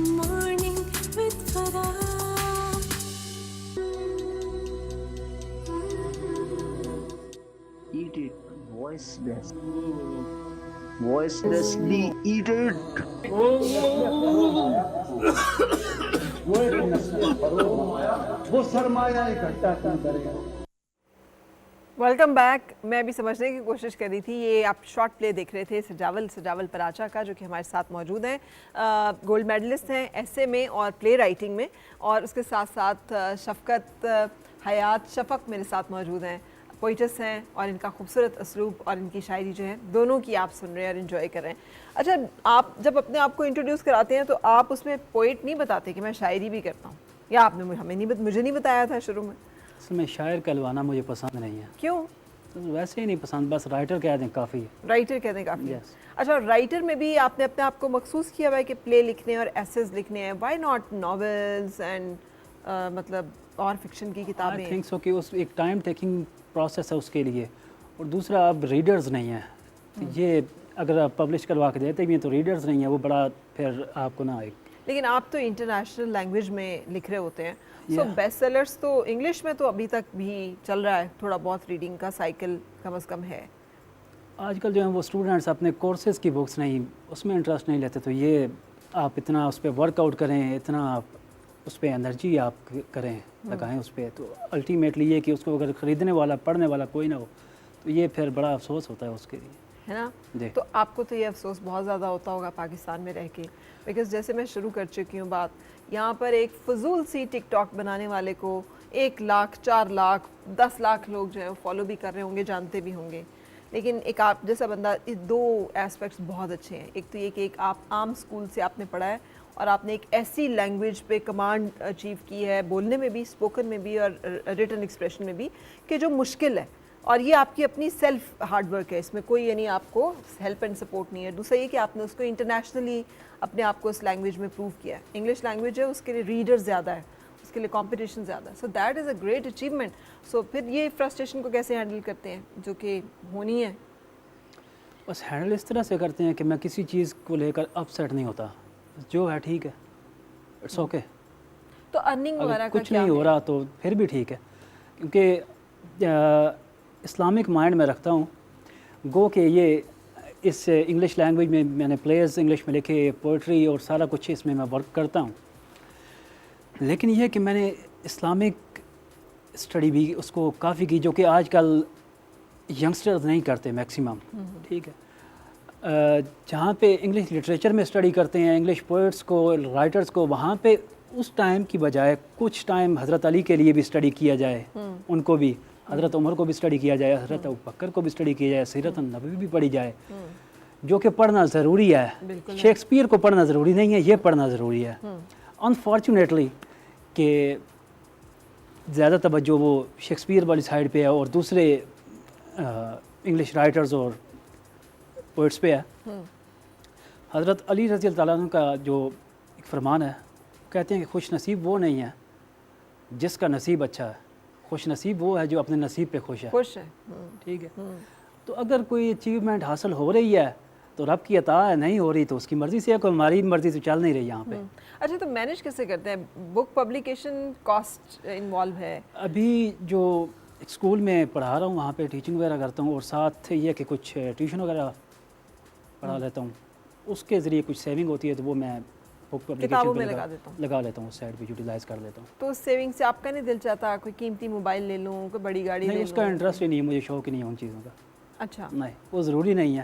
Morning with Farah. Eat it voiceless. Voicelessly eat it. وہ سرمایہ اکٹھا کیوں کرے گا. Welcome back. میں ابھی سمجھنے کی کوشش کر رہی تھی, یہ آپ شارٹ پلے دیکھ رہے تھے سجاول پراچا کا, جو کہ ہمارے ساتھ موجود ہیں, گولڈ میڈلسٹ ہیں ایسے میں اور پلے رائٹنگ میں, اور اس کے ساتھ ساتھ شفقت حیات شفق میرے ساتھ موجود ہیں, پوئٹس ہیں, اور ان کا خوبصورت اسلوب اور ان کی شاعری جو ہے دونوں کی آپ سن رہے ہیں اور انجوائے کر رہے ہیں. اچھا, آپ جب اپنے آپ کو انٹروڈیوس کراتے ہیں تو آپ اس میں پوئٹ نہیں بتاتے کہ میں شاعری بھی کرتا ہوں, یا آپ نے مجھے نہیں بتایا تھا شروع میں؟ اصل میں شاعر کہلوانا مجھے پسند نہیں ہے. کیوں؟ ویسے ہی نہیں پسند, بس رائٹر کہہ دیں کافی ہے. رائٹر کہتے ہیں کافی. Yes. اچھا, رائٹر میں بھی آپ نے اپنے آپ کو مخصوص کیا ہوا ہے کہ پلے لکھنے اور ایسیز لکھنے ہیں, وائی ناٹ ناولز اینڈ مطلب اور فکشن کی کتابیں؟ آئی تھنک سو کہ اس ایک ٹائم ٹیکنگ پروسیس ہے اس کے لیے, اور دوسرا اب ریڈرز نہیں ہیں. یہ اگر آپ پبلش کروا کے دیتے بھی ہیں تو ریڈرز نہیں ہیں, وہ بڑا پھر آپ کو نہ ایک. لیکن آپ تو انٹرنیشنل لینگویج میں لکھ رہے ہوتے ہیں, سو بیسٹ سیلرز تو انگلش میں تو ابھی تک بھی چل رہا ہے, تھوڑا بہت ریڈنگ کا سائیکل کم از کم ہے. آج کل جو ہیں وہ اسٹوڈنٹس اپنے کورسز کی بکس نہیں, اس میں انٹرسٹ نہیں لیتے, تو یہ آپ اتنا اس پہ ورک آؤٹ کریں, اتنا آپ اس پہ انرجی آپ کریں لگائیں اس پہ, تو الٹیمیٹلی یہ کہ اس کو اگر خریدنے والا پڑھنے والا کوئی نہ ہو تو یہ پھر بڑا افسوس ہوتا ہے اس کے لیے, ہے نا. جی. تو آپ کو تو یہ افسوس بہت زیادہ ہوتا ہوگا پاکستان میں رہ کے, بیکاز جیسے میں شروع کر چکی ہوں بات, یہاں پر ایک فضول سی ٹک ٹاک بنانے والے کو 1 لاکھ 4 لاکھ 10 لاکھ لوگ جو ہیں فالو بھی کر رہے ہوں گے, جانتے بھی ہوں گے. لیکن ایک آپ جیسا بندہ, دو ایسپیکٹس بہت اچھے ہیں. ایک تو یہ کہ ایک آپ عام اسکول سے آپ نے پڑھا ہے اور آپ نے ایک ایسی لینگویج پہ کمانڈ اچیو کی ہے, بولنے میں بھی, اسپوکن میں بھی, اور ریٹن ایکسپریشن میں بھی, کہ جو مشکل ہے, اور یہ آپ کی اپنی سیلف ہارڈ ورک ہے, اس میں کوئی یعنی آپ کو ہیلپ اینڈ سپورٹ نہیں ہے. دوسرا یہ کہ آپ نے اس کو انٹرنیشنلی اپنے آپ کو اس لینگویج میں پروو کیا ہے. انگلش لینگویج ہے, اس کے لیے ریڈر زیادہ ہے, اس کے لیے کمپٹیشن زیادہ ہے, so that is a great achievement. So پھر یہ فرسٹریشن کو کیسے ہینڈل کرتے ہیں جو کہ ہونی ہے؟ بس ہینڈل اس طرح سے کرتے ہیں کہ میں کسی چیز کو لے کر اپ سیٹ نہیں ہوتا, جو ہے ٹھیک ہے, اٹس اوکے. تو ارننگ وغیرہ کا کچھ نہیں ہو رہا تو پھر بھی ٹھیک ہے, کیونکہ اسلامک مائنڈ میں رکھتا ہوں. گو کہ یہ اس انگلش لینگویج میں نے پلیز انگلش میں لکھے, پوئٹری اور سارا کچھ اس میں ورک کرتا ہوں. لیکن یہ کہ میں نے اسلامک اسٹڈی بھی اس کو کافی کی, جو کہ آج کل ینگسٹرز نہیں کرتے میکسیمم. ٹھیک ہے, جہاں پہ انگلش لٹریچر میں اسٹڈی کرتے ہیں, انگلش پوئٹس کو, رائٹرز کو, وہاں پہ اس ٹائم کی بجائے کچھ ٹائم حضرت علی کے لیے بھی اسٹڈی کیا جائے, ان کو بھی, حضرت عمر کو بھی اسٹڈی کیا جائے, حضرت ابوبکر کو بھی اسٹڈی کیا جائے, سیرت النبوی بھی پڑھی جائے, جو کہ پڑھنا ضروری ہے. شیکسپیئر کو پڑھنا ضروری نہیں ہے, یہ پڑھنا ضروری ہے. انفارچونیٹلی کہ زیادہ توجہ وہ شیکسپیئر والی سائڈ پہ ہے اور دوسرے انگلش رائٹرز اور پوئٹس پہ ہے. حضرت علی رضی اللہ تعالیٰ عنہ کا جو ایک فرمان ہے, کہتے ہیں کہ خوش نصیب وہ نہیں ہے جس کا نصیب اچھا ہے, خوش نصیب وہ ہے جو اپنے نصیب پہ خوش ہے. ٹھیک ہے, تو اگر کوئی اچیومنٹ حاصل ہو رہی ہے تو رب کی عطا ہے, نہیں ہو رہی تو اس کی مرضی سے ہے, کوئی ہماری مرضی سے چل نہیں رہی یہاں پہ. اچھا, تو مینیج کیسے کرتے ہیں؟ بک پبلیکیشن کاسٹ انوالو ہے؟ ابھی جو اسکول میں پڑھا رہا ہوں وہاں پہ ٹیچنگ وغیرہ کرتا ہوں, اور ساتھ یہ کہ کچھ ٹیوشن وغیرہ پڑھا لیتا ہوں, اس کے ذریعے کچھ سیونگ ہوتی ہے, تو وہ میں بک کتابوں میں پبلیکیشن لگا لیتا ہوں, اس سائڈ پہ یوٹیلائز کر لیتا ہوں. تو اس سیونگ سے آپ کا نہیں دل چاہتا کوئی قیمتی موبائل لے لوں, کوئی بڑی گاڑی لے لوں؟ نہیں, اس کا انٹرسٹ ہی نہیں ہے, مجھے شوق ہی نہیں ہے ان چیزوں کا. اچھا, نہیں, وہ ضروری نہیں ہے.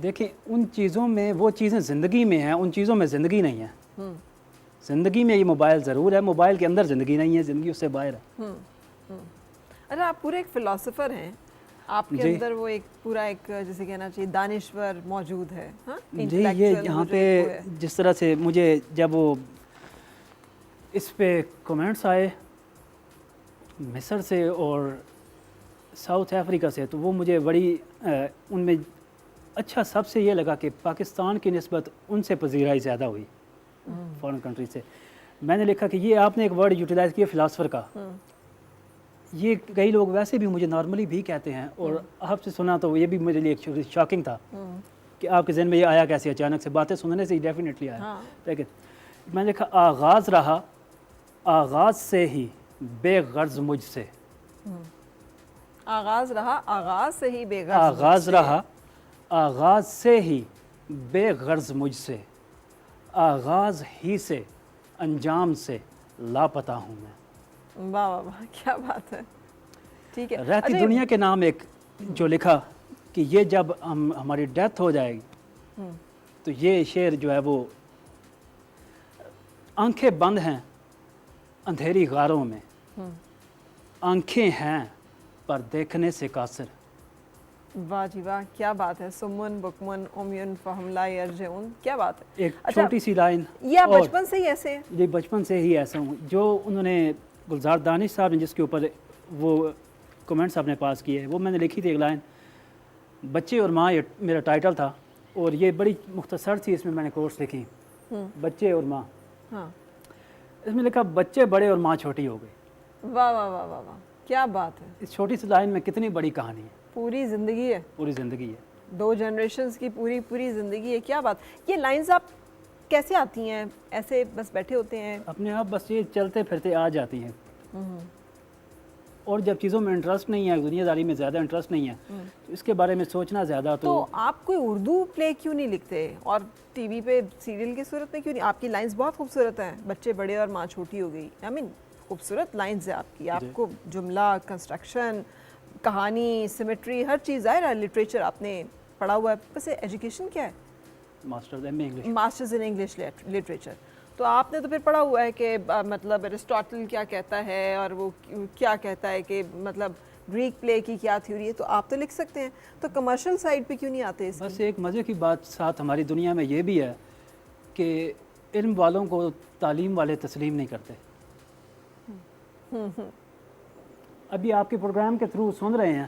دیکھیں, ان چیزوں میں وہ چیزیں زندگی میں ہیں, ان چیزوں میں زندگی نہیں ہے. زندگی میں یہ موبائل ضرور ہے, موبائل کے اندر زندگی نہیں ہے, زندگی اس سے باہر ہے. اچھا, آپ پورے ایک فلاسفر ہیں, آپ کے اندر وہ ایک پورا ایک جیسے کہنا چاہیے دانشور موجود ہے. جی, یہ یہاں پہ جس طرح سے مجھے جب وہ اس پہ کومنٹس آئے مصر سے اور ساؤتھ افریقہ سے, تو وہ مجھے بڑی ان میں اچھا سب سے یہ لگا کہ پاکستان کی نسبت ان سے پذیرائی زیادہ ہوئی فارن کنٹری سے. میں نے لکھا کہ یہ آپ نے ایک ورڈ یوٹیلائز کیا فلاسفر کا, یہ کئی لوگ ویسے بھی مجھے نارملی بھی کہتے ہیں, اور آپ سے سنا تو یہ بھی میرے لیے ایک شاکنگ تھا کہ آپ کے ذہن میں یہ آیا کیسے اچانک سے, باتیں سننے سے ہی ڈیفینیٹلی آیا. لیکن میں نے لکھا آغاز رہا آغاز سے ہی بے غرض مجھ سے، آغاز رہا آغاز سے ہی بے غرض آغاز رہا آغاز سے ہی بے غرض مجھ سے، آغاز ہی سے انجام سے لاپتہ ہوں میں۔ واہ واہ واہ، کیا بات ہے، ٹھیک ہے۔ رہتی اچھا، دنیا کے نام ایک جو لکھا کہ یہ جب ہماری ڈیتھ ہو جائے گی تو یہ شعر جو ہے وہ آنکھیں بند ہیں اندھیری غاروں میں، آنکھیں ہیں پر دیکھنے سے قاصر۔ واہ جی واہ، کیا بات ہے، سمن بکمن عمیٌ فہم لا یرجعون، کیا بات ہے۔ ایک اچھا، چھوٹی سی لائن، یہ آپ اور بچپن سے ہی ایسے ہیں؟ جی بچپن سے ہی ایسا ہوں، جو انہوں نے گلزار دانش صاحب نے جس کے اوپر وہ کمنٹس اپنے پاس کیے، وہ میں نے لکھی تھی ایک لائن، بچے اور ماں، یہ میرا ٹائٹل تھا، اور یہ بڑی مختصر تھی، اس میں میں نے کوٹس لکھی، بچے اور ماں۔ ہاں، اس میں لکھا بچے بڑے اور ماں چھوٹی ہو گئی۔ واہ واہ واہ واہ واہ، کیا بات ہے، اس چھوٹی سی لائن میں کتنی بڑی کہانی ہے، پوری زندگی ہے، پوری زندگی ہے۔ 2 جنریشنز کی پوری زندگی ہے، کیا بات۔ یہ لائنز آپ کیسے آتی ہیں؟ ایسے بس بیٹھے ہوتے ہیں؟ اپنے آپ بس یہ چلتے پھرتے آ جاتی ہیں، اور جب چیزوں میں انٹرسٹ نہیں ہے، دنیا داری میں زیادہ انٹرسٹ نہیں ہے، تو اس کے بارے میں سوچنا زیادہ تو آپ کوئی اردو پلے کیوں نہیں لکھتے اور ٹی وی پہ سیریل کی صورت میں کیوں نہیں؟ آپ کی لائنز بہت خوبصورت ہیں، بچے بڑے اور ماں چھوٹی ہو گئی، آئی مین خوبصورت لائنز ہیں آپ کی، آپ کو جملہ، کنسٹرکشن، کہانی، سیمیٹری، ہر چیز ظاہر ہے۔ لٹریچر آپ نے پڑھا ہوا ہے، ویسے ایجوکیشن کیا ہے؟ ماسٹرز ایم اے انگلش۔ Masters in English literature. تو آپ نے تو پھر پڑھا ہوا ہے کہ مطلب ایرسٹاٹل کیا کہتا ہے اور وہ کیا کہتا ہے کہ مطلب گریک پلے کی کیا تھیوری ہے، تو آپ تو لکھ سکتے ہیں، تو کمرشل سائڈ پہ کیوں نہیں آتے اس بس ایک مزے کی بات ساتھ ہماری دنیا میں یہ بھی ہے کہ علم والوں کو تعلیم والے تسلیم نہیں کرتے۔ ابھی آپ کے پروگرام کے تھرو سن رہے ہیں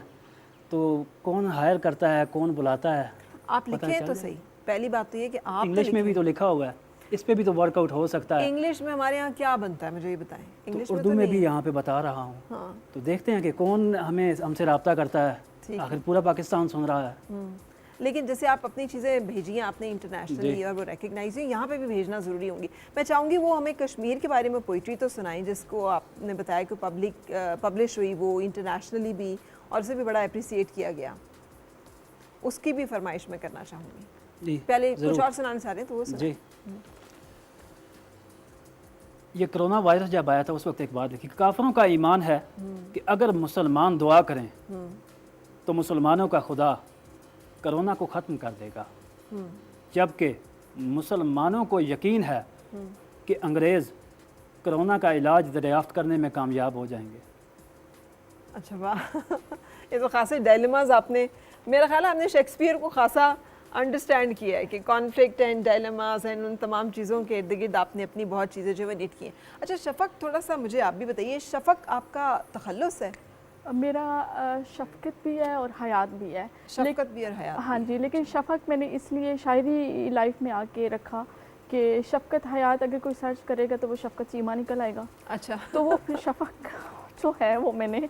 تو کون ہائر کرتا ہے، کون بلاتا ہے، آپ لکھیں تو صحیح۔ پہلی بات تو یہ کہ آپ انگلش میں بھی تو لکھا ہوا ہے، اس پہ بھی تو ورک آؤٹ ہو سکتا ہے۔ انگلش میں ہمارے یہاں کیا بنتا ہے مجھے یہ بتائیں؟ انگلش میں اردو میں بھی یہاں پہ بتا رہا ہوں، ہاں، تو دیکھتے ہیں کہ کون ہم سے رابطہ کرتا ہے، آخر پورا پاکستان سن رہا ہے۔ لیکن جیسے آپ اپنی چیزیں بھیجی ہیں آپ نے انٹرنیشنلی اور وہ ریکگنائز ہوئی، یہاں پہ بھی بھیجنا ضروری ہوں گی۔ میں چاہوں گی وہ ہمیں کشمیر کے بارے میں پوئٹری تو سنائیں جس کو آپ نے بتایا کہ پبلش ہوئی، وہ انٹرنیشنلی بھی اور اسے بھی بڑا اپریسیٹ کیا گیا، اس کی بھی فرمائش میں کرنا چاہوں گی۔ جی پہلے کچھ اور سنانا چاہ رہے ہیں تو وہ جی۔ یہ کرونا وائرس جب آیا تھا اس وقت ایک بات لکھی، کافروں کا ایمان ہے کہ اگر مسلمان دعا کریں تو مسلمانوں کا خدا کرونا کو ختم کر دے گا، جبکہ مسلمانوں کو یقین ہے کہ انگریز کرونا کا علاج دریافت کرنے میں کامیاب ہو جائیں گے۔ اچھا واہ، یہ تو خاصے ڈائلماز آپ نے، میرا خیال ہے آپ نے شیکسپیئر کو خاصا انڈرسٹینڈ کیا ہے کہ کانفلکٹ اینڈ ڈائلماز اینڈ ان تمام چیزوں کے ارد گرد آپ نے اپنی بہت چیزیں جو ہے نیٹ کی ہیں۔ اچھا شفق، تھوڑا سا مجھے آپ بھی بتائیے، شفق آپ کا تخلص ہے؟ میرا شفقت بھی ہے اور حیات بھی ہے، شفقت بھی اور حیات؟ ہاں جی، لیکن شفق میں نے اس لیے شاعری لائف میں آ کے رکھا کہ شفقت حیات اگر کوئی سرچ کرے گا تو وہ شفقت چیمہ نکل آئے گا، اچھا تو وہ پھر شفق جو ہے وہ میں نے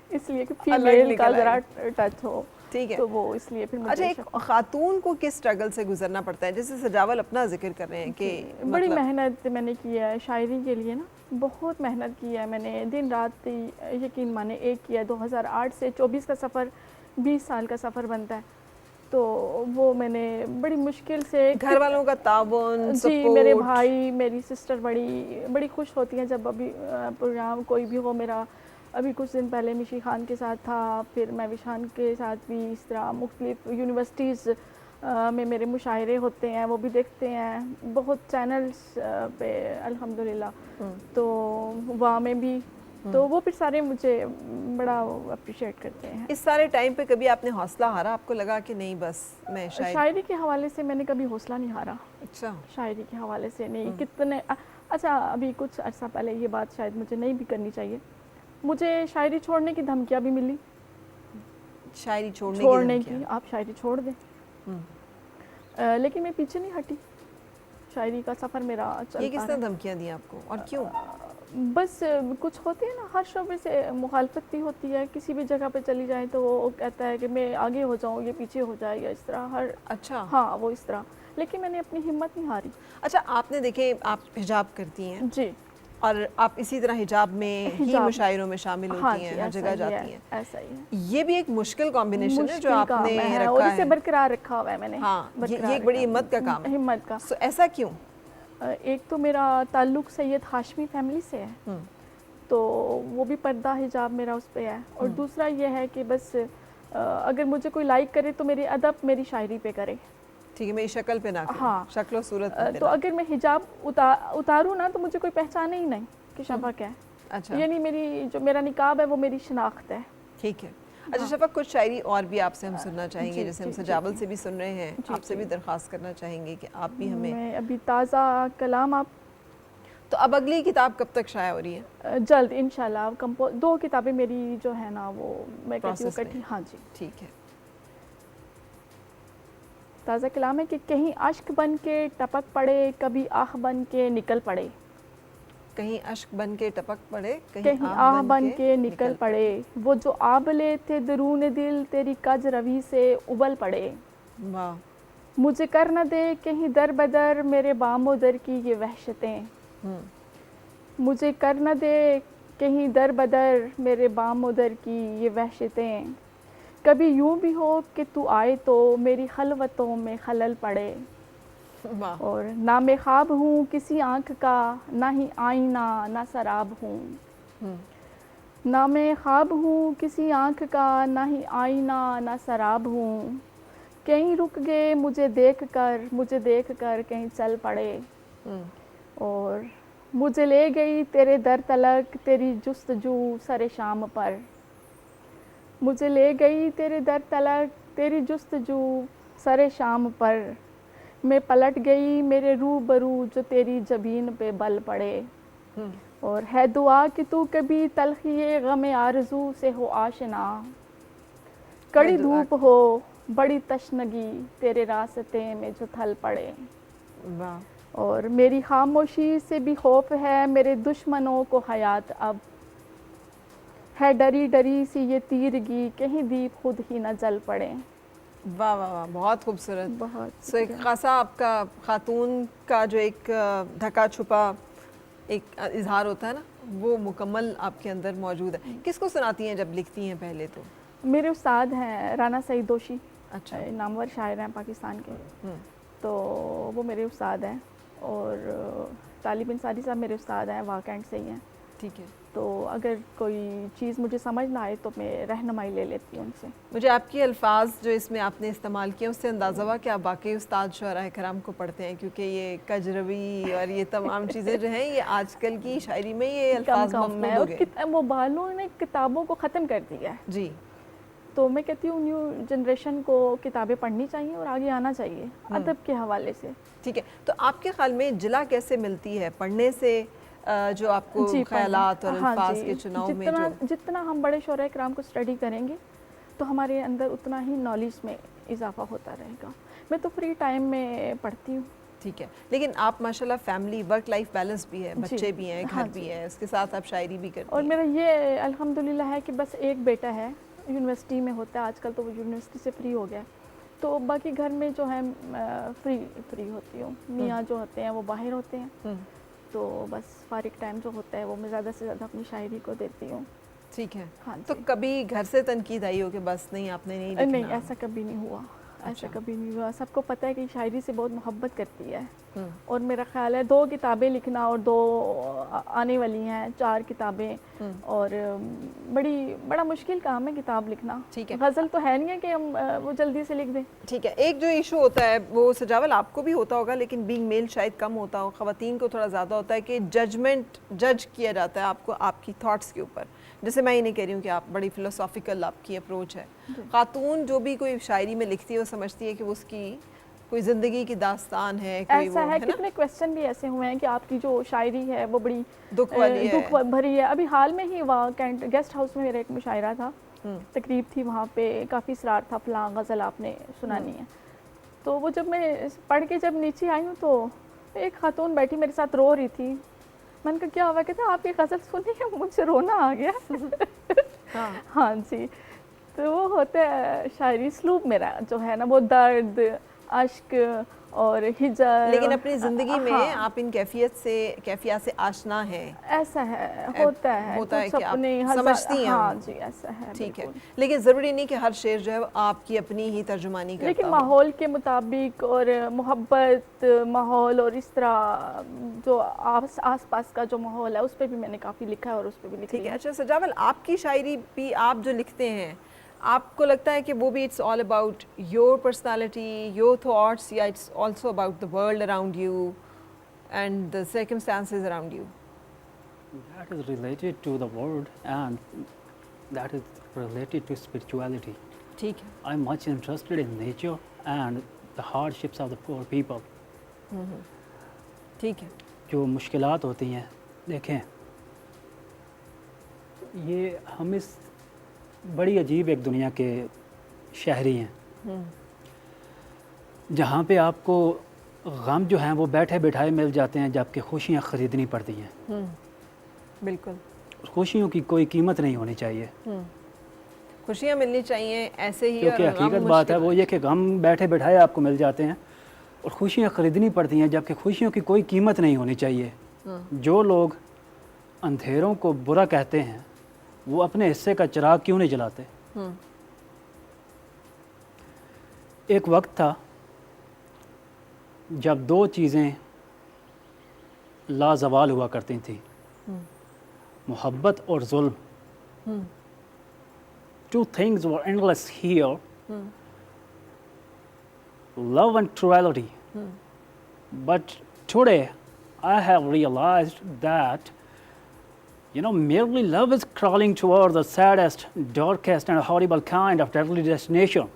اس لیے کہ فیمیل کا ذرا ٹچ ہو، ٹھیک ہے، تو وہ اس لیے پھر اچھا ایک خاتون کو کس اسٹرگل سے گزرنا پڑتا ہے؟ جیسے سجاول اپنا ذکر کر رہے ہیں کہ بڑی محنت میں نے کی ہے شاعری کے لیے نا، بہت محنت کی ہے میں نے، دن رات یقین مانے ایک کیا ہے، 2008 سے 24 کا سفر 20 سال کا سفر بنتا ہے، تو وہ میں نے بڑی مشکل سے، گھر والوں کا تعاون، جی میرے بھائی میری سسٹر بڑی خوش ہوتی ہیں جب ابھی پروگرام کوئی بھی ہو میرا، ابھی کچھ دن پہلے مشی خان کے ساتھ تھا، پھر میں وشان کے ساتھ بھی، اس طرح مختلف یونیورسٹیز میں میرے مشاعرے ہوتے ہیں وہ بھی دیکھتے ہیں، بہت چینلز پہ الحمدللہ، تو وہاں میں بھی، تو وہ پھر سارے مجھے بڑا اپریشیٹ کرتے ہیں۔ اس سارے ٹائم پہ کبھی آپ نے حوصلہ ہارا؟ آپ کو لگا کہ نہیں بس میں شاعری کے حوالے سے میں نے کبھی حوصلہ نہیں ہارا؟ اچھا، شاعری کے حوالے سے نہیں، کتنے، اچھا ابھی کچھ عرصہ پہلے یہ بات شاید مجھے نہیں بھی کرنی چاہیے، مجھے شاعری چھوڑنے کی دھمکیاں بھی ملی، شاعری چھوڑنے کی، آپ شاعری چھوڑ دیں، لیکن میں پیچھے نہیں ہٹی، شاعری کا سفر میرا چلتا ہے۔ یہ کس نے دھمکیاں دی آپ کو اور کیوں؟ بس کچھ ہوتے ہیں نا، ہر شعبے سے مخالفت بھی ہوتی ہے، کسی بھی جگہ پہ چلی جائیں تو وہ کہتا ہے کہ میں آگے ہو جاؤں، یہ پیچھے ہو جائے، یا اس طرح ہر، اچھا ہاں وہ اس طرح، لیکن میں نے اپنی ہمت نہیں ہاری. اچھا آپ نے دیکھیں آپ حجاب کرتی ہیں جی اور آپ اسی طرح حجاب میں ہی مشاعروں میں شامل ہوتی ہیں, ہر جگہ جاتی ہیں. ایسا ہی ہے, یہ بھی ایک مشکل کمبینیشن ہے جو آپ نے اور رکھا اسے ہے. برقرار رکھا ہوا ہے میں نے. ہاں یہ ایک بڑی ہمت کا کام ہے. ہمت کا. ایسا کیوں؟ ایک تو میرا تعلق سید ہاشمی فیملی سے ہے, تو وہ بھی پردہ حجاب میرا اس پہ ہے. اور دوسرا یہ ہے کہ بس اگر مجھے کوئی لائک کرے تو میری ادب میری شاعری پہ کرے. ٹھیک ہے, میری شکل پہ نہ کرے. ہاں, شکل و صورت پہ. تو اگر میں حجاب اتاروں نا تو مجھے کوئی پہچانے ہی نہیں کہ شفق ہے. اچھا, یعنی میری جو میرا نقاب ہے وہ میری شناخت ہے. ٹھیک ہے. اچھا شفق, کچھ شاعری اور بھی آپ سے ہم سننا چاہیں گے, جیسے ہم سجاول سے بھی سن رہے ہیں, آپ سے بھی درخواست کرنا چاہیں گے کہ آپ بھی ہمیں. میں ابھی تازہ کلام آپ. تو اب اگلی کتاب کب تک شائع ہو رہی ہے؟ جلد انشاءاللہ. 2 کتابیں میری جو ہے نا وہ میں کہتی ہوں کٹھی. ہاں جی ٹھیک ہے. تازہ کلام ہے کہ کہیں اشک بن کے ٹپک پڑے, کبھی آہ بن کے نکل پڑے. کہیں اشک بن کے ٹپک پڑے, کہیں آہ بن کے نکل پڑے. وہ جو آبلے تھے درون دل تیری کج روی سے ابل پڑے. واہ. مجھے کر نہ دے کہیں در بدر میرے بام و در کی یہ وحشتیں. مجھے کر نہ دے کہیں در بدر میرے بام و در کی یہ وحشتیں. کبھی یوں بھی ہو کہ تو آئے تو میری خلوتوں میں خلل پڑے. اور نہ میں خواب ہوں کسی آنکھ کا, نہ ہی آئینہ نہ سراب ہوں. نہ میں خواب ہوں کسی آنکھ کا, نہ ہی آئینہ نہ سراب ہوں. کہیں رک گئے مجھے دیکھ کر کہیں چل پڑے. اور مجھے لے گئی تیرے در تلک تیری جستجو سر شام پر. مجھے لے گئی تیرے در تلک تیری جستجو سر شام پر. میں پلٹ گئی میرے روبرو جو تیری جبین پہ بل پڑے. اور ہے دعا کہ تو کبھی تلخی غم آرزو سے ہو آشنا. کڑی دھوپ ہو بڑی تشنگی تیرے راستے میں جو تھل پڑے. اور میری خاموشی سے بھی خوف ہے میرے دشمنوں کو حیات اب. ہے ڈری ڈری سی یہ تیرگی کہیں دیپ خود ہی نہ جل پڑے. واہ واہ واہ, بہت خوبصورت. بہت ایک خاصا آپ کا خاتون کا جو ایک ڈھکا چھپا ایک اظہار ہوتا ہے نا, وہ مکمل آپ کے اندر موجود ہے. کس کو سناتی ہیں جب لکھتی ہیں پہلے تو؟ میرے استاد ہیں رانا سعید دوشی. اچھا, نامور شاعر ہیں پاکستان کے, تو وہ میرے استاد ہیں. اور طالب انصاری صاحب میرے استاد ہیں, واقعینڈ سے ہی ہیں. ٹھیک ہے. تو اگر کوئی چیز مجھے سمجھ نہ آئے تو میں رہنمائی لے لیتی ہوں ان سے. مجھے آپ کے الفاظ جو اس میں آپ نے استعمال کیے اس سے اندازہ ہوا کہ آپ باقی استاد شعراء کرام کو پڑھتے ہیں, کیونکہ یہ کجروی اور یہ تمام چیزیں جو ہیں یہ آج کل کی شاعری میں یہ الفاظ مفقود ہو گئے. موبائلوں نے کتابوں کو ختم کر دیا ہے. جی, تو میں کہتی ہوں نیو جنریشن کو کتابیں پڑھنی چاہیے اور آگے آنا چاہیے ادب کے حوالے سے. ٹھیک ہے. تو آپ کے خیال میں جلا کیسے ملتی ہے پڑھنے سے, جو آپ کو خیالات اور الفاظ کے چناؤ میں جتنا ہم بڑے شعراء کرام کو اسٹڈی کریں گے تو ہمارے اندر اتنا ہی نالج میں اضافہ ہوتا رہے گا. میں تو فری ٹائم میں پڑھتی ہوں. ٹھیک ہے. لیکن آپ ماشاءاللہ فیملی ورک لائف بیلنس بھی ہے, بچے بھی ہیں, گھر بھی ہے, اس کے ساتھ آپ شاعری بھی کرتی ہیں. اور میرا یہ الحمدللہ ہے کہ بس ایک بیٹا ہے, یونیورسٹی میں ہوتا ہے, آج کل تو وہ یونیورسٹی سے فری ہو گیا, تو باقی گھر میں جو ہے فری ہوتی ہوں. میاں جو ہوتے ہیں وہ باہر ہوتے ہیں, تو بس فارغ ٹائم جو ہوتا ہے وہ میں زیادہ سے زیادہ اپنی شاعری کو دیتی ہوں. ٹھیک ہے. ہاں تو کبھی گھر سے تنقید آئی ہو کہ بس نہیں آپ نے نہیں لکھنا؟ نہیں, ایسا کبھی نہیں ہوا. ایسا کبھی نہیں ہوا. سب کو پتہ ہے کہ شاعری سے بہت محبت کرتی ہے, اور میرا خیال ہے 2 کتابیں لکھنا اور 2 آنے والی ہیں 4 کتابیں, اور بڑا مشکل کام ہے کتاب لکھنا. ٹھیک ہے. غزل تو ہے نہیں ہے کہ ہم وہ جلدی سے لکھ دیں. ٹھیک ہے. ایک جو ایشو ہوتا ہے وہ سجاول آپ کو بھی ہوتا ہوگا, لیکن بینگ میل شاید کم ہوتا ہو, خواتین کو تھوڑا زیادہ ہوتا ہے کہ جج کیا جاتا ہے آپ کو آپ کی تھاٹس کے اوپر. جیسے میں یہ نہیں کہہ رہی ہوں کہ آپ بڑی فلسافیکل آپ کی اپروچ ہے. خاتون جو بھی کوئی شاعری میں لکھتی ہے وہ سمجھتی ہے کہ اس کی کوئی زندگی کی داستان ہے, کوئی ایسا ہے. کتنے کویسچن بھی ایسے ہوئے ہیں کہ آپ کی جو شاعری ہے وہ بڑی دکھ بھری ہے. ابھی حال میں ہی گیسٹ ہاؤس میں میرا ایک مشاعرہ تھا, تقریب تھی, وہاں پہ کافی اصرار تھا فلاں غزل آپ نے سنانی ہے. تو وہ جب میں پڑھ کے جب نیچے آئی ہوں تو ایک خاتون بیٹھی میرے ساتھ رو رہی تھی. میں نے کہا کیا ہوا؟ کہتے آپ یہ غزل سنی ہے, مجھے رونا آ گیا. ہاں جی. تو وہ ہوتا ہے شاعری اسلوب میرا جو ہے نا وہ درد, اشک اور ہجر. لیکن اپنی زندگی میں ہاں. آپ ان کیفیات سے آشنا ہیں. ایسا ہے, ہوتا ہے کہ آپ اپنے سمجھتی ہیں. ہاں جی ایسا ہے. ٹھیک ہے, لیکن ضروری نہیں کہ ہر شعر جو ہے آپ کی اپنی ہی ترجمانی کرتا لیکن ہو. ماحول کے مطابق اور محبت ماحول اور اس طرح جو آس پاس کا جو ماحول ہے اس پہ بھی میں نے کافی لکھا ہے اور اس پہ بھی لکھی ٹھیک ہے. ہے. اچھا سجاول, آپ کی شاعری بھی آپ جو لکھتے ہیں آپ کو لگتا ہے کہ وہ بھی it's all about your personality, your thoughts, یا it's also about the world around you and the circumstances around you? That is related to the world and that is related to spirituality. ٹھیک ہے. I'm much interested in nature and the hardships of the poor people. ٹھیک ہے. جو مشکلات ہوتی ہیں, دیکھیں یہ ہم اس بڑی عجیب ایک دنیا کے شہری ہیں جہاں پہ آپ کو غم جو ہیں وہ بیٹھے بٹھائے مل جاتے ہیں جبکہ خوشیاں خریدنی پڑتی ہیں. بالکل. خوشیوں کی کوئی قیمت نہیں ہونی چاہیے. خوشیاں ملنی چاہیے ایسے ہی. کیونکہ حقیقت بات ہے وہ یہ کہ غم بیٹھے بٹھائے آپ کو مل جاتے ہیں اور خوشیاں خریدنی پڑتی ہیں جبکہ خوشیوں کی کوئی قیمت نہیں ہونی چاہیے. جو لوگ اندھیروں کو برا کہتے ہیں وہ اپنے حصے کا چراغ کیوں نہیں جلاتے؟ ایک وقت تھا جب دو چیزیں لازوال ہوا کرتی تھیں, محبت اور ظلم. Two things were endless here, love and cruelty. But today I have realized that merely love is crawling toward the saddest, darkest and horrible kind of deadly destination.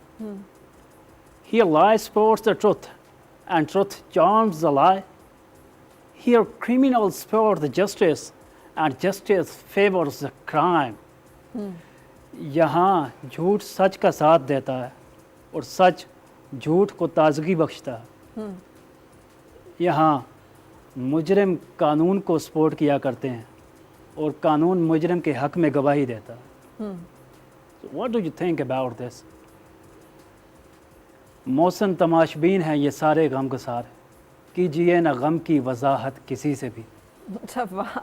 Here lies supports the truth and truth charms the lie. Here criminals support the justice and justice favors the crime. یہاں جھوٹ سچ کا ساتھ دیتا ہے اور سچ جھوٹ کو تازگی بخشتا ہے. یہاں مجرم قانون کو سپورٹ کیا کرتے ہیں اور قانون مجرم کے حق میں گواہی دیتا ہے. What do you think about this? موسم تماشبین ہیں یہ سارے غم گسار, کیجئے نہ غم کی وضاحت کسی سے بھی. اچھا واہ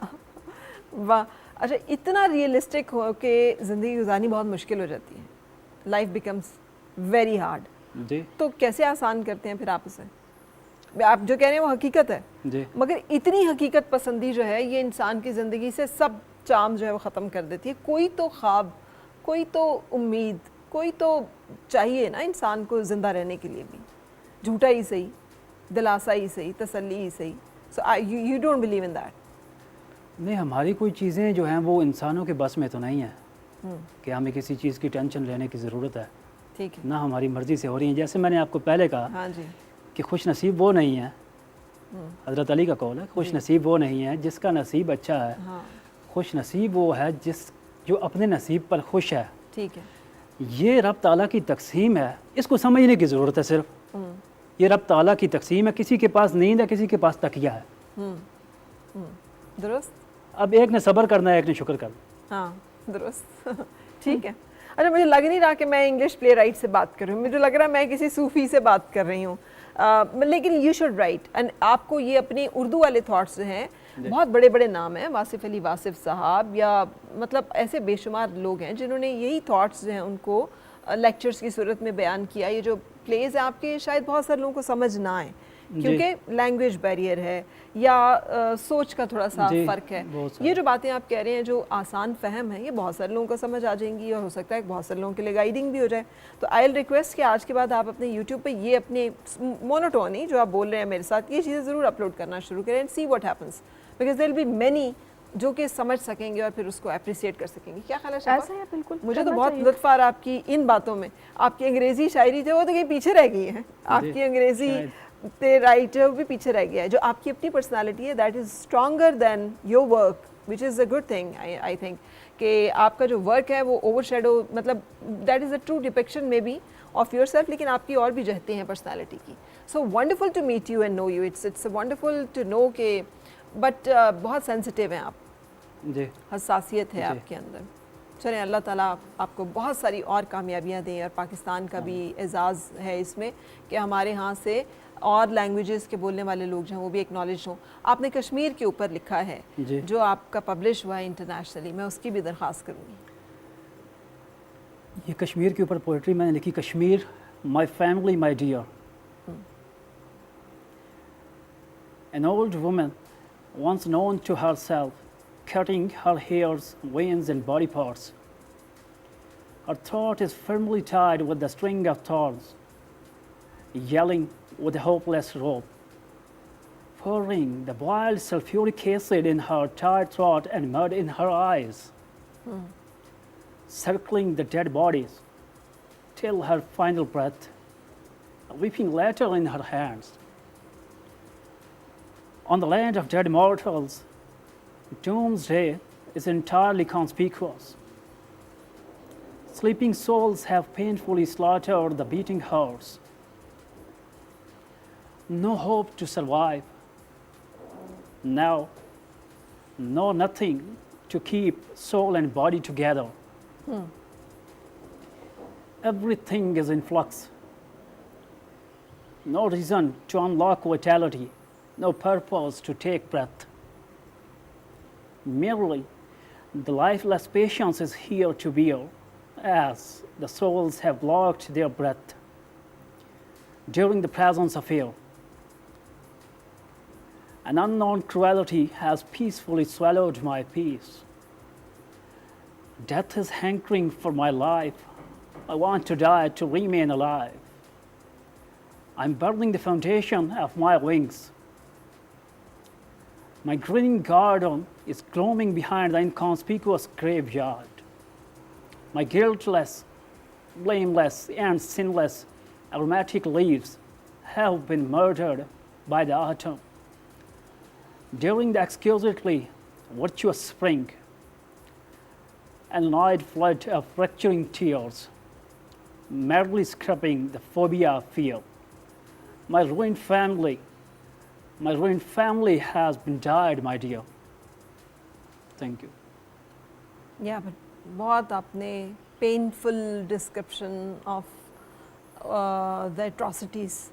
واہ. اچھا اتنا ریئلسٹک ہو کہ زندگی گزارنی بہت مشکل ہو جاتی ہے, لائف بیکمس ویری ہارڈ. جی تو کیسے آسان کرتے ہیں پھر آپ اسے؟ آپ جو کہہ رہے ہیں وہ حقیقت ہے, جی مگر اتنی حقیقت پسندی جو ہے یہ انسان کی زندگی سے سب چام جو ہے وہ ختم کر دیتی ہے. کوئی تو خواب, کوئی تو امید, کوئی تو چاہیے نا انسان کو زندہ رہنے کے لیے بھی, جھوٹا ہی صحیح, دلاسا ہی صحیح, تسلی ہی صحیح. So you don't believe in that? نہیں, ہماری کوئی چیزیں جو ہیں وہ انسانوں کے بس میں تو نہیں ہیں کہ ہمیں کسی چیز کی ٹینشن لینے کی ضرورت ہے. ٹھیک ہے. نہ ہماری مرضی سے ہو رہی ہیں. جیسے میں نے آپ کو پہلے کہا ہاں جی کہ خوش نصیب وہ نہیں ہے, حضرت علی کا قول ہے, خوش نصیب وہ نہیں ہے جس کا نصیب اچھا ہے. خوش نصیب وہ ہے جو اپنے نصیب پر خوش ہے. ٹھیک ہے. یہ رب تعالیٰ کی تقسیم ہے, اس کو سمجھنے کی ضرورت ہے. صرف یہ رب تعالیٰ کی تقسیم ہے. کسی کے پاس نیند ہے, کسی کے پاس تکیہ ہے. درست. اب ایک نے صبر کرنا ہے, ایک نے شکر کرنا. ہاں درست. ٹھیک ہے. اچھا مجھے لگ نہیں رہا کہ میں انگلش پلے رائٹ سے بات کر رہی ہوں, مجھے لگ رہا ہے میں کسی صوفی سے بات کر رہی ہوں. لیکن یو شوڈ رائٹ, اینڈ آپ کو یہ اپنی اردو والے تھاٹس جو ہیں, بہت بڑے بڑے نام ہیں, واصف علی واصف صاحب یا مطلب ایسے بے شمار لوگ ہیں جنہوں نے یہی تھاٹس جو ہیں ان کو لیکچرز کی صورت میں بیان کیا. یہ جو پلیز ہیں آپ کے شاید بہت سارے لوگوں کو سمجھ نہ آئیں کیونکہ لینگویج بیریئر ہے یا سوچ کا تھوڑا سا فرق ہے. یہ جو باتیں آپ کہہ رہے ہیں جو آسان فہم ہے, یہ بہت سارے لوگوں کو سمجھ آ جائیں گی اور ہو سکتا ہے کہ بہت سارے لوگوں کے لیے گائیڈنگ بھی ہو جائے. تو آئی ول ریکویسٹ کہ آج کے بعد آپ اپنے یوٹیوب پہ یہ اپنے مونوٹونی جو آپ بول رہے ہیں میرے ساتھ, یہ چیزیں ضرور اپلوڈ کرنا شروع کریں and see what happens, because there will be many جو کہ سمجھ سکیں گے اور پھر اس کو اپریشیٹ کر سکیں گے. کیا خیال ہے شاہبہ؟ ایسا ہے بالکل. مجھے تو بہت لطف آ رہا آپ کی ان باتوں میں. آپ کی انگریزی شاعری جو وہ تو کہیں پیچھے رہ گئی ہے, آپ کی انگریزی رائٹ ہے وہ بھی پیچھے رہ گیا ہے. جو آپ کی اپنی پرسنالٹی ہے that is stronger than your work which is a good thing. I think کہ آپ کا جو ورک ہے وہ اوور شیڈو, مطلب that is a true depiction may be of yourself, لیکن آپ کی اور بھی جہتیں ہیں پرسنالٹی کی. So wonderful to meet you and know you. It's wonderful to know کہ بٹ بہت سینسٹیو ہیں آپ, جی حساسیت ہے آپ کے اندر. چلیں اللہ تعالیٰ آپ کو بہت ساری اور کامیابیاں دیں, اور پاکستان کا بھی اعزاز ہے اس میں کہ ہمارے ہاں سے اور لینگویجز کے بولنے والے لوگ جو ہیں وہ بھی ایکنالج ہوں. آپ نے کشمیر کے اوپر لکھا ہے جی. جو آپ کا پبلش ہوا ہے انٹرنیشنلی, میں اس کی بھی درخواست کروں گی. یہ کشمیر کے اوپر پوئٹری میں نے لکھی, Kashmir my family my dear. An old woman, once known to herself, cutting her hairs, veins, and body parts. Her throat is firmly tied with the string of thorns, yelling with a hopeless rope, pouring the boiled sulfuric acid in her tired throat and mud in her eyes, circling the dead bodies till her final breath, a weeping letter in her hands. On the land of dead mortals, doomsday is entirely conspicuous. Sleeping souls have painfully slaughtered the beating hearts. No hope to survive. Now, no nothing to keep soul and body together. Everything is in flux. No reason to unlock vitality. No purpose to take breath. Merely the lifeless patience is here to bear as the souls have blocked their breath during the presence of air. An unknown cruelty has peacefully swallowed my peace. Death is hankering for my life. I want to die to remain alive. I'm burning the foundation of my wings. My grinning garden is gloaming behind the inconspicuous graveyard. My guiltless, blameless, and sinless aromatic leaves have been murdered by the autumn. During the exquisitely virtuous spring, an annoyed flood of fracturing tears, madly scrubbing the phobia of fear. My ruined family has been died, my dear. Thank you. Yeah, but بہت آپ نے painful description of the atrocities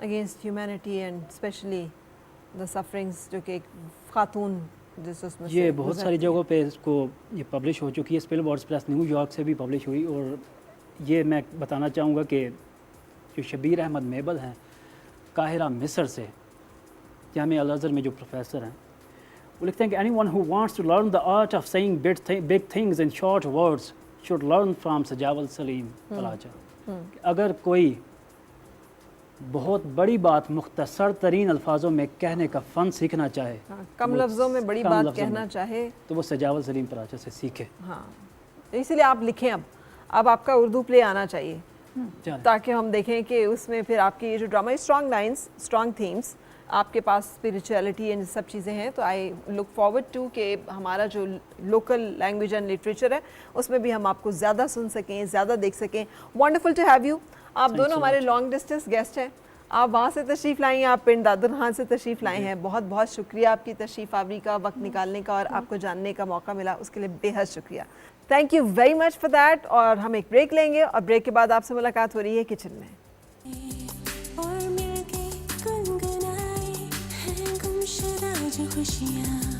against humanity and especially the sufferings جو کہ ایک خاتون جس اس میں یہ بہت ساری جگہوں پہ اس کو یہ پبلش ہو چکی ہے. Spell boards press new York سے بھی پبلش ہوئی. اور یہ میں بتانا چاہوں گا کہ جو شبیر احمد میبل ہیں قاہرہ مصر سے, جامعہ الازہر میں جو پروفیسر ہیں, وہ لکھتے ہیں کہ anyone who wants to learn the art of saying big things in short words should learn from Sajawal سلیم پراچا. اگر کوئی بہت بڑی بات مختصر ترین الفاظوں میں کہنے کا فن سیکھنا چاہے, کم لفظوں میں بڑی بات کہنا چاہے, تو وہ سجاول سلیم پراچا سے سیکھے. ہاں, اسی لیے آپ لکھیں. اب آپ کا اردو پلے آنا چاہیے تاکہ ہم دیکھیں کہ اس میں پھر آپ کی یہ جو drama strong lines, strong themes, آپ کے پاس اسپریچولیٹی اینڈ سب چیزیں ہیں. تو آئی لک فارورڈ ٹو کہ ہمارا جو لوکل لینگویج اینڈ لٹریچر ہے اس میں بھی ہم آپ کو زیادہ سن سکیں, زیادہ دیکھ سکیں. Wonderful to have you. آپ دونوں ہمارے لانگ ڈسٹینس گیسٹ ہیں. آپ وہاں سے تشریف لائی ہیں, آپ پنڈ دادر خان سے تشریف لائے ہیں. بہت بہت شکریہ آپ کی تشریف آوری کا, وقت نکالنے کا, اور آپ کو جاننے کا موقع ملا اس کے لیے بے حد شکریہ. Thank you very much for that. اور ہم ایک بریک لیں گے اور بریک کے بعد آپ سے ملاقات ہو رہی ہے کچن میں. اور مل کے گنگنائے ہیں گمشدہ جو خوشیاں.